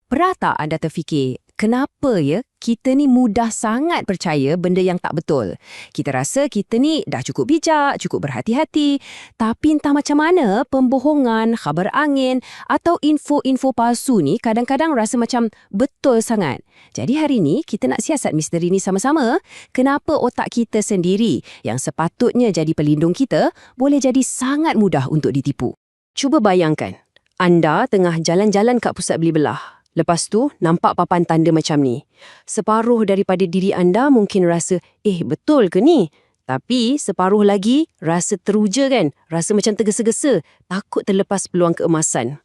Pernah tak anda terfikir, kenapa ya kita ni mudah sangat percaya benda yang tak betul? Kita rasa kita ni dah cukup bijak, cukup berhati-hati, tapi entah macam mana pembohongan, khabar angin atau info-info palsu ni kadang-kadang rasa macam betul sangat. Jadi hari ni kita nak siasat misteri ni sama-sama. Kenapa otak kita sendiri yang sepatutnya jadi pelindung kita boleh jadi sangat mudah untuk ditipu? Cuba bayangkan, anda tengah jalan-jalan kat pusat beli belah. Lepas tu, nampak papan tanda macam ni. Separuh daripada diri anda mungkin rasa, betul ke ni? Tapi separuh lagi rasa teruja kan? Rasa macam tergesa-gesa, takut terlepas peluang keemasan.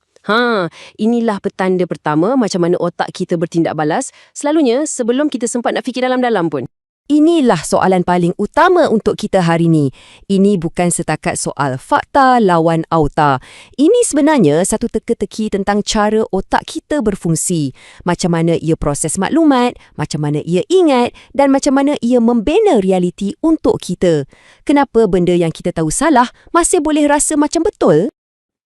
Inilah petanda pertama macam mana otak kita bertindak balas, selalunya sebelum kita sempat nak fikir dalam-dalam pun. Inilah soalan paling utama untuk kita hari ni. Ini bukan setakat soal fakta lawan auta. Ini sebenarnya satu teka-teki tentang cara otak kita berfungsi. Macam mana ia proses maklumat, macam mana ia ingat dan macam mana ia membina realiti untuk kita. Kenapa benda yang kita tahu salah masih boleh rasa macam betul?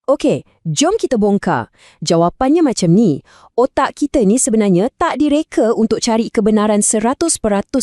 Okey, jom kita bongkar. Jawapannya macam ni. Otak kita ni sebenarnya tak direka untuk cari kebenaran 100%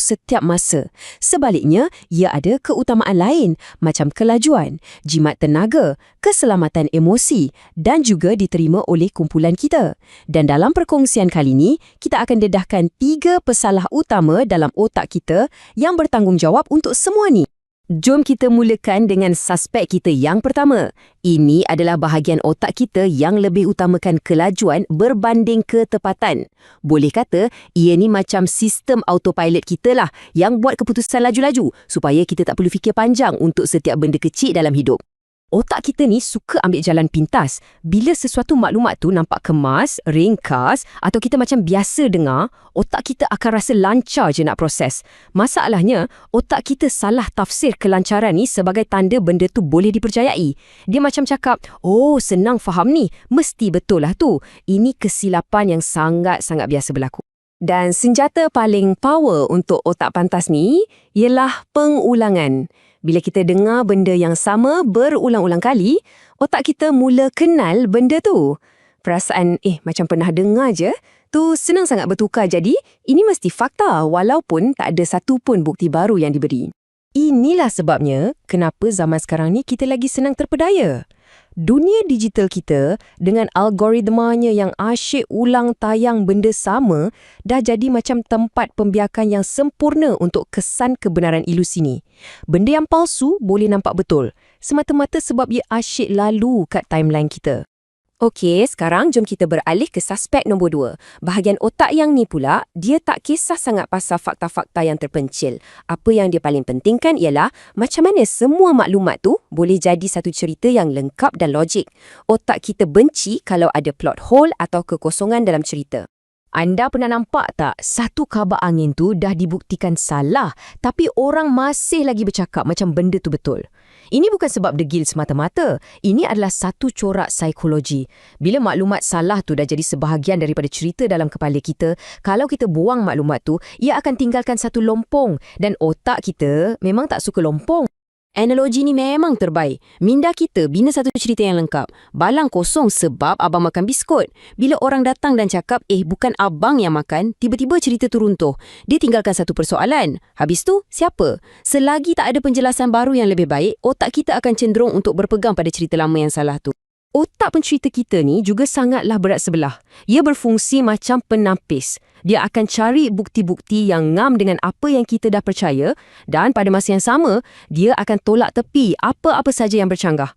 setiap masa. Sebaliknya, ia ada keutamaan lain macam kelajuan, jimat tenaga, keselamatan emosi dan juga diterima oleh kumpulan kita. Dan dalam perkongsian kali ni, kita akan dedahkan 3 pesalah utama dalam otak kita yang bertanggungjawab untuk semua ni. Jom kita mulakan dengan suspek kita yang pertama. Ini adalah bahagian otak kita yang lebih utamakan kelajuan berbanding ketepatan. Boleh kata, ia ni macam sistem autopilot kita lah yang buat keputusan laju-laju supaya kita tak perlu fikir panjang untuk setiap benda kecil dalam hidup. Otak kita ni suka ambil jalan pintas. Bila sesuatu maklumat tu nampak kemas, ringkas atau kita macam biasa dengar, otak kita akan rasa lancar je nak proses. Masalahnya, otak kita salah tafsir kelancaran ni sebagai tanda benda tu boleh dipercayai. Dia macam cakap, senang faham ni, mesti betul lah tu. Ini kesilapan yang sangat-sangat biasa berlaku. Dan senjata paling power untuk otak pantas ni ialah pengulangan. Bila kita dengar benda yang sama berulang-ulang kali, otak kita mula kenal benda tu. Perasaan, macam pernah dengar je, tu senang sangat bertukar jadi, ini mesti fakta walaupun tak ada satu pun bukti baru yang diberi. Inilah sebabnya kenapa zaman sekarang ni kita lagi senang terpedaya. Dunia digital kita dengan algoritmanya yang asyik ulang tayang benda sama dah jadi macam tempat pembiakan yang sempurna untuk kesan kebenaran ilusi ni. Benda yang palsu boleh nampak betul, semata-mata sebab ia asyik lalu kat timeline kita. Okey, sekarang jom kita beralih ke suspek nombor 2. Bahagian otak yang ni pula, dia tak kisah sangat pasal fakta-fakta yang terpencil. Apa yang dia paling pentingkan ialah macam mana semua maklumat tu boleh jadi satu cerita yang lengkap dan logik. Otak kita benci kalau ada plot hole atau kekosongan dalam cerita. Anda pernah nampak tak satu khabar angin tu dah dibuktikan salah tapi orang masih lagi bercakap macam benda tu betul? Ini bukan sebab degil semata-mata. Ini adalah satu corak psikologi. Bila maklumat salah tu dah jadi sebahagian daripada cerita dalam kepala kita, kalau kita buang maklumat tu, ia akan tinggalkan satu lompong dan otak kita memang tak suka lompong. Analogi ni memang terbaik. Minda kita bina satu cerita yang lengkap. Balang kosong sebab abang makan biskut. Bila orang datang dan cakap, bukan abang yang makan, tiba-tiba cerita tu runtuh. Dia tinggalkan satu persoalan. Habis tu, siapa? Selagi tak ada penjelasan baru yang lebih baik, otak kita akan cenderung untuk berpegang pada cerita lama yang salah tu. Otak pencerita kita ni juga sangatlah berat sebelah. Ia berfungsi macam penapis. Dia akan cari bukti-bukti yang ngam dengan apa yang kita dah percaya dan pada masa yang sama, dia akan tolak tepi apa-apa saja yang bercanggah.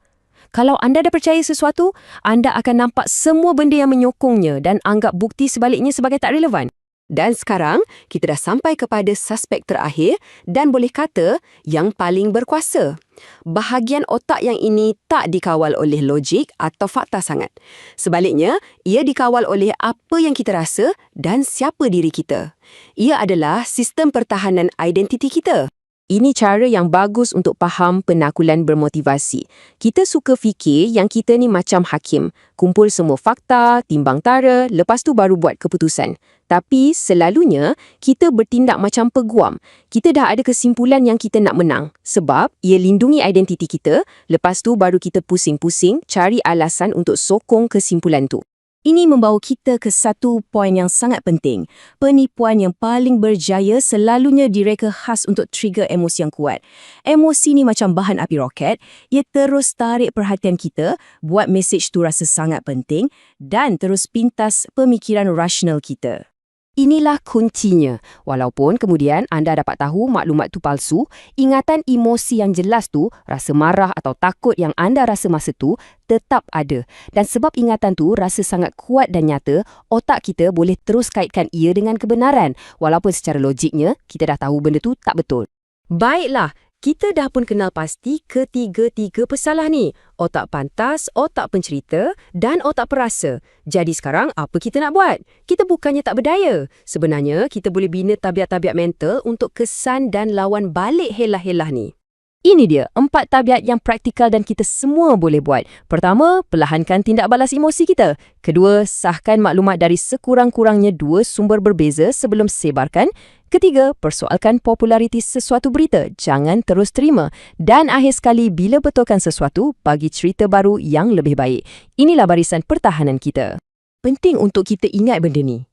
Kalau anda dah percaya sesuatu, anda akan nampak semua benda yang menyokongnya dan anggap bukti sebaliknya sebagai tak relevan. Dan sekarang, kita dah sampai kepada suspek terakhir dan boleh kata yang paling berkuasa. Bahagian otak yang ini tak dikawal oleh logik atau fakta sangat. Sebaliknya, ia dikawal oleh apa yang kita rasa dan siapa diri kita. Ia adalah sistem pertahanan identiti kita. Ini cara yang bagus untuk faham penakulan bermotivasi. Kita suka fikir yang kita ni macam hakim. Kumpul semua fakta, timbang tara, lepas tu baru buat keputusan. Tapi selalunya, kita bertindak macam peguam. Kita dah ada kesimpulan yang kita nak menang. Sebab ia lindungi identiti kita, lepas tu baru kita pusing-pusing cari alasan untuk sokong kesimpulan tu. Ini membawa kita ke satu poin yang sangat penting. Penipuan yang paling berjaya selalunya direka khas untuk trigger emosi yang kuat. Emosi ni macam bahan api roket, ia terus tarik perhatian kita, buat mesej tu rasa sangat penting dan terus pintas pemikiran rasional kita. Inilah kuncinya. Walaupun kemudian anda dapat tahu maklumat tu palsu, ingatan emosi yang jelas tu, rasa marah atau takut yang anda rasa masa tu, tetap ada. Dan sebab ingatan tu rasa sangat kuat dan nyata, otak kita boleh terus kaitkan ia dengan kebenaran. Walaupun secara logiknya, kita dah tahu benda tu tak betul. Baiklah, kita dah pun kenal pasti ketiga-tiga pesalah ni. Otak pantas, otak pencerita dan otak perasa. Jadi sekarang apa kita nak buat? Kita bukannya tak berdaya. Sebenarnya kita boleh bina tabiat-tabiat mental untuk kesan dan lawan balik helah-helah ni. Ini dia 4 tabiat yang praktikal dan kita semua boleh buat. Pertama, perlahankan tindak balas emosi kita. Kedua, sahkan maklumat dari sekurang-kurangnya 2 sumber berbeza sebelum sebarkan. Ketiga, persoalkan populariti sesuatu berita. Jangan terus terima. Dan akhir sekali, bila betulkan sesuatu, bagi cerita baru yang lebih baik. Inilah barisan pertahanan kita. Penting untuk kita ingat benda ni.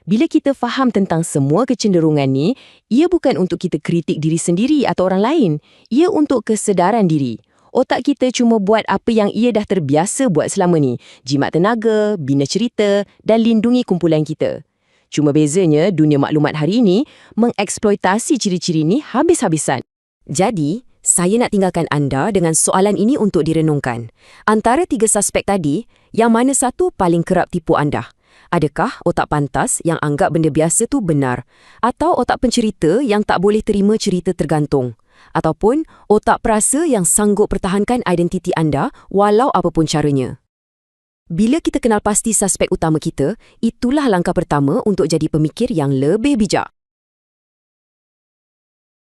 Bila kita faham tentang semua kecenderungan ni, ia bukan untuk kita kritik diri sendiri atau orang lain. Ia untuk kesedaran diri. Otak kita cuma buat apa yang ia dah terbiasa buat selama ni. Jimat tenaga, bina cerita dan lindungi kumpulan kita. Cuma bezanya, dunia maklumat hari ini mengeksploitasi ciri-ciri ni habis-habisan. Jadi, saya nak tinggalkan anda dengan soalan ini untuk direnungkan. Antara 3 suspek tadi, yang mana satu paling kerap tipu anda? Adakah otak pantas yang anggap benda biasa tu benar? Atau otak pencerita yang tak boleh terima cerita tergantung? Ataupun otak perasa yang sanggup pertahankan identiti anda walau apapun caranya? Bila kita kenal pasti suspek utama kita, itulah langkah pertama untuk jadi pemikir yang lebih bijak.